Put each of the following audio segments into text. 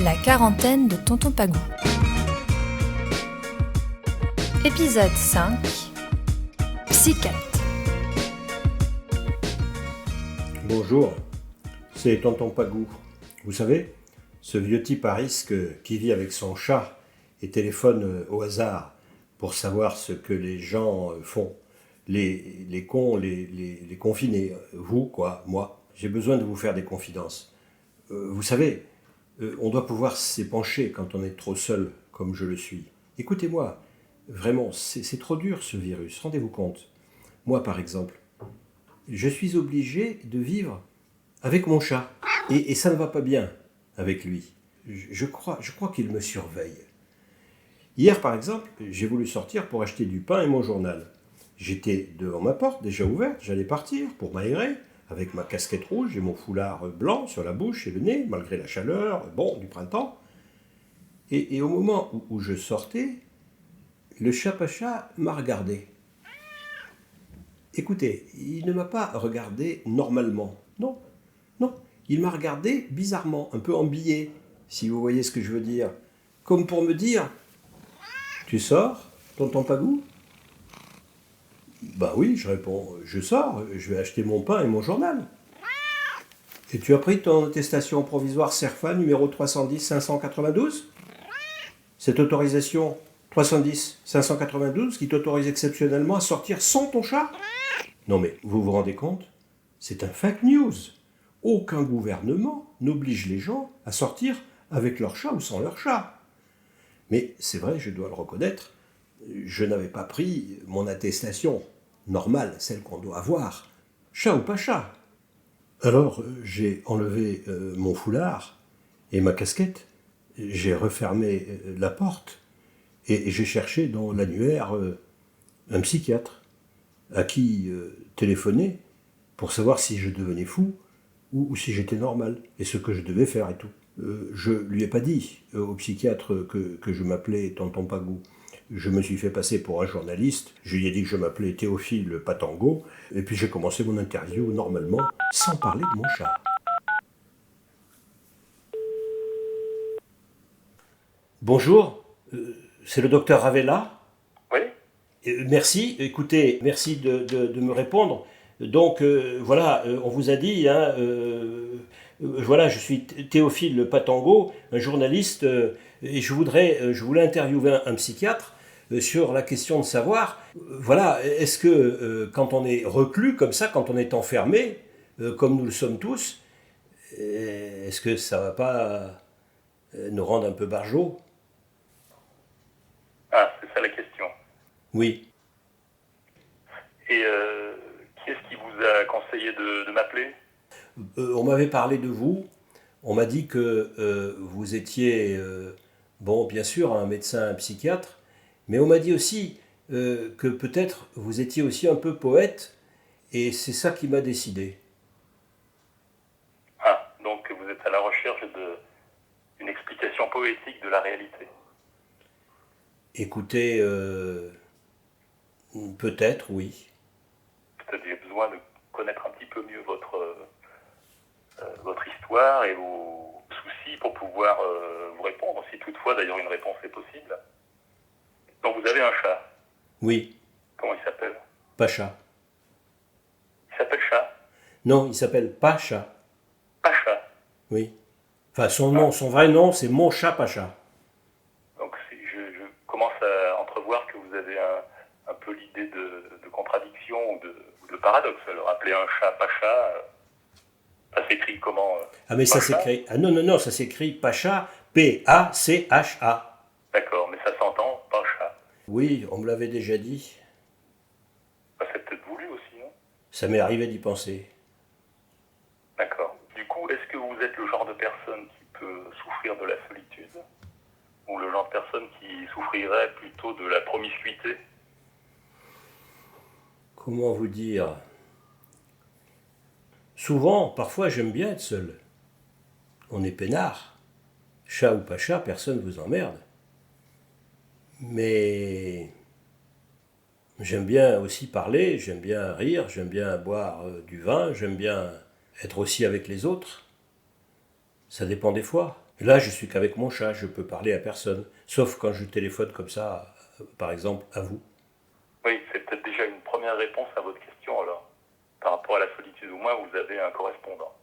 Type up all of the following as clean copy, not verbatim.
La quarantaine de Tonton Pagou. Épisode 5. Psychiatre. Bonjour, c'est Tonton Pagou. Vous savez, ce vieux type à risque qui vit avec son chat et téléphone au hasard pour savoir ce que les gens font. Les cons, les confinés, vous, quoi, moi. J'ai besoin de vous faire des confidences. Vous savez, on doit pouvoir s'épancher quand on est trop seul, comme je le suis. Écoutez-moi, vraiment, c'est trop dur ce virus, rendez-vous compte. Moi, par exemple, je suis obligé de vivre avec mon chat. Et ça ne va pas bien avec lui. Je crois qu'il me surveille. Hier, par exemple, j'ai voulu sortir pour acheter du pain et mon journal. J'étais devant ma porte, déjà ouverte, j'allais partir pour m'aérer, avec ma casquette rouge et mon foulard blanc sur la bouche et le nez, malgré la chaleur, du printemps. Et au moment où je sortais, le chat-pacha m'a regardé. Écoutez, il ne m'a pas regardé normalement, non, il m'a regardé bizarrement, un peu embillé, si vous voyez ce que je veux dire. Comme pour me dire, tu sors, Tonton Pagou ? Bah oui, je réponds, je sors, je vais acheter mon pain et mon journal. Et tu as pris ton attestation provisoire CERFA numéro 310-592 ? Cette autorisation 310-592 qui t'autorise exceptionnellement à sortir sans ton chat ? Non mais, vous vous rendez compte ? C'est un fake news. Aucun gouvernement n'oblige les gens à sortir avec leur chat ou sans leur chat. Mais c'est vrai, je dois le reconnaître, je n'avais pas pris mon attestation normale, celle qu'on doit avoir, chat ou pas chat. Alors j'ai enlevé mon foulard et ma casquette, j'ai refermé la porte et j'ai cherché dans l'annuaire un psychiatre à qui téléphoner pour savoir si je devenais fou ou si j'étais normal et ce que je devais faire et tout. Je lui ai pas dit au psychiatre que je m'appelais Tonton Pagou. Je me suis fait passer pour un journaliste, je lui ai dit que je m'appelais Théophile Patango, et puis j'ai commencé mon interview normalement, sans parler de mon chat. Bonjour, c'est le docteur Ravella ? Oui. Merci, écoutez, merci de me répondre. Donc voilà, on vous a dit, voilà, je suis Théophile Patango, un journaliste, et je voulais interviewer un psychiatre sur la question de savoir, voilà, est-ce que quand on est reclus comme ça, quand on est enfermé, comme nous le sommes tous, est-ce que ça va pas nous rendre un peu barjots ? Ah, c'est ça la question. Oui. Et qui est-ce qui vous a conseillé de m'appeler ? On m'avait parlé de vous, on m'a dit que vous étiez, bien sûr, un médecin, un psychiatre, mais on m'a dit aussi que peut-être vous étiez aussi un peu poète, et c'est ça qui m'a décidé. Ah, donc vous êtes à la recherche d'une explication poétique de la réalité. Écoutez, peut-être, oui. Peut-être j'ai besoin de connaître un petit peu mieux votre histoire et vos soucis pour pouvoir vous répondre, si toutefois d'ailleurs une réponse est possible. Donc vous avez un chat. Oui. Comment il s'appelle ? Pacha. Il s'appelle Chat ? Non, il s'appelle Pacha. Pacha. Oui. Enfin, son vrai nom, c'est mon chat Pacha. Donc je commence à entrevoir que vous avez un peu l'idée de contradiction ou de paradoxe. Alors appeler un chat Pacha, ça s'écrit comment ? Ah mais Pacha ? ça s'écrit... Ah non, ça s'écrit Pacha, P-A-C-H-A. D'accord, mais ça s'entend, Pacha. Oui, on me l'avait déjà dit. Bah, c'est peut-être voulu aussi, non ? Ça m'est arrivé d'y penser. D'accord. Du coup, est-ce que vous êtes le genre de personne qui peut souffrir de la solitude ? Ou le genre de personne qui souffrirait plutôt de la promiscuité ? Comment vous dire ? Souvent, parfois, j'aime bien être seul. On est peinard. Chat ou pas chat, personne ne vous emmerde. Mais j'aime bien aussi parler, j'aime bien rire, j'aime bien boire du vin, j'aime bien être aussi avec les autres. Ça dépend des fois. Là, je suis qu'avec mon chat, je peux parler à personne. Sauf quand je téléphone comme ça, par exemple, à vous. Oui, c'est peut-être déjà une première réponse à votre question alors. Par rapport à la solitude, au moins vous avez un correspondant.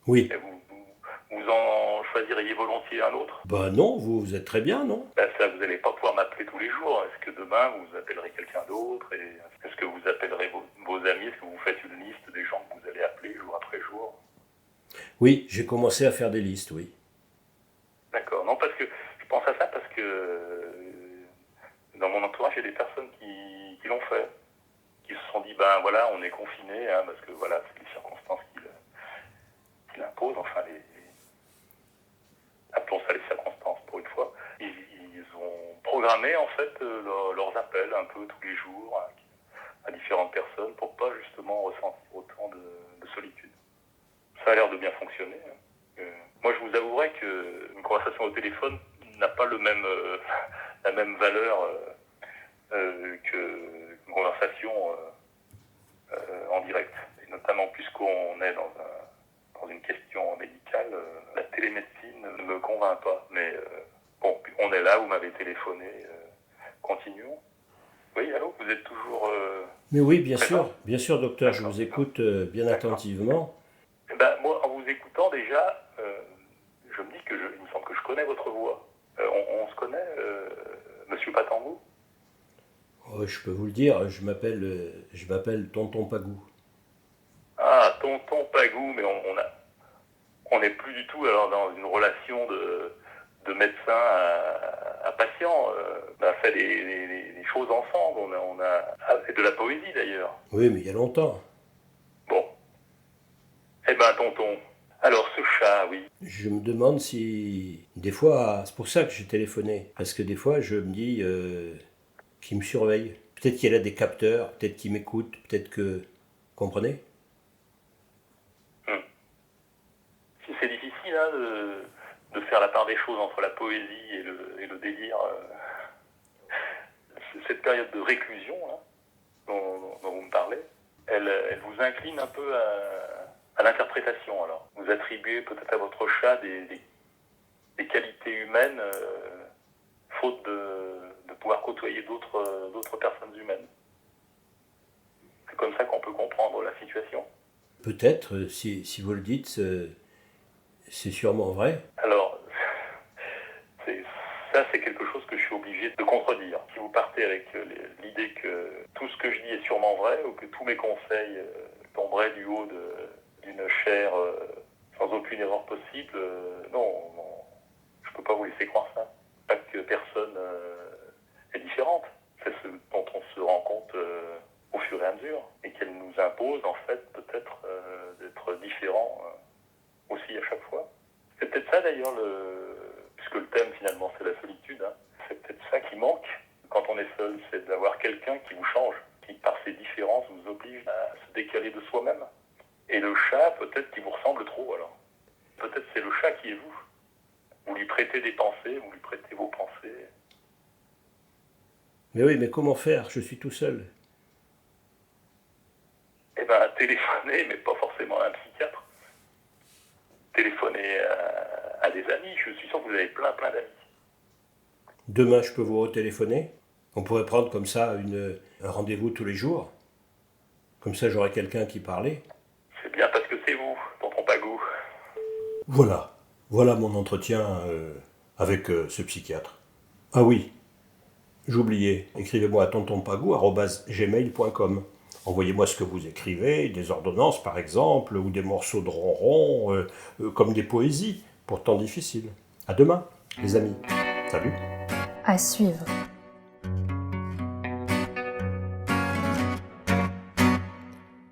Oui. Et vous en choisiriez volontiers un autre? Bah non, vous êtes très bien, non? Ben ça, vous n'allez pas pouvoir m'appeler tous les jours. Est-ce que demain vous appellerez quelqu'un d'autre? Et est-ce que vous appellerez vos amis? Est-ce que vous faites une liste des gens que vous allez appeler jour après jour? Oui, j'ai commencé à faire des listes, oui. D'accord. Non, parce que je pense à ça parce que dans mon entourage, il y a des personnes qui l'ont fait, qui se sont dit, ben voilà, on est confinés, hein, parce que voilà, c'est les circonstances qui l'imposent, enfin, appelons ça les circonstances pour une fois. Ils ont programmé en fait leurs appels un peu tous les jours à différentes personnes pour pas justement ressentir autant de solitude. Ça a l'air de bien fonctionner. Hein. Moi, je vous avouerai qu'une conversation au téléphone n'a pas la même valeur qu'une conversation en direct. Et notamment puisqu'on est dans une question médicale, la télémédecine ne me convainc pas. Mais bon, on est là, vous m'avez téléphoné, continuons. Oui, allô, vous êtes toujours... Mais oui, bien présent? sûr, docteur, je D'accord. vous écoute bien D'accord. attentivement. Eh ben, moi, en vous écoutant déjà, je me dis il me semble que je connais votre voix. On se connaît, Monsieur Patangou? Oh, je peux vous le dire, je m'appelle Tonton Pagou. Ah, Tonton Pagou, mais on n'est plus du tout alors dans une relation de médecin à patient. On a fait des choses ensemble, on a fait de la poésie d'ailleurs. Oui, mais il y a longtemps. Bon. Eh ben, tonton. Alors, ce chat, oui. Je me demande si... Des fois, c'est pour ça que j'ai téléphoné. Parce que des fois, je me dis qu'il me surveille. Peut-être qu'il a des capteurs, peut-être qu'il m'écoute, peut-être que... Comprenez? C'est difficile hein, de faire la part des choses entre la poésie et le délire. Cette période de réclusion là, dont vous me parlez, elle vous incline un peu à l'interprétation alors. Vous attribuez peut-être à votre chat des qualités humaines faute de pouvoir côtoyer d'autres personnes humaines. C'est comme ça qu'on peut comprendre la situation. Peut-être, si vous le dites, c'est sûrement vrai. Alors, ça c'est quelque chose que je suis obligé de contredire. Si vous partez avec l'idée que tout ce que je dis est sûrement vrai, ou que tous mes conseils tomberaient du haut d'une chair sans aucune erreur possible, non, je ne peux pas vous laisser croire ça. Pas que personne est différente. C'est ce dont on se rend compte au fur et à mesure, et qu'elle nous impose en fait peut-être d'être différents aussi à chaque fois. C'est peut-être ça d'ailleurs, puisque le thème finalement c'est la solitude, hein. C'est peut-être ça qui manque quand on est seul, c'est d'avoir quelqu'un qui vous change, qui par ses différences vous oblige à se décaler de soi-même. Et le chat, peut-être qu'il vous ressemble trop alors. Peut-être c'est le chat qui est vous. Vous lui prêtez des pensées, vous lui prêtez vos pensées. Mais oui, mais comment faire? Je suis tout seul. Eh bien, téléphonez, mais pas forcément à un psychiatre. Téléphonez à des amis. Je suis sûr que vous avez plein d'amis. Demain, je peux vous retéléphoner? On pourrait prendre comme ça un rendez-vous tous les jours. Comme ça, j'aurai quelqu'un qui parlait. C'est bien parce que c'est vous, tonton Pagou. Voilà mon entretien avec ce psychiatre. Ah oui, j'oubliais, écrivez-moi à tontonpagou@gmail.com. Envoyez-moi ce que vous écrivez, des ordonnances par exemple, ou des morceaux de ronron, comme des poésies, pourtant difficiles. À demain, les amis. Salut. À suivre.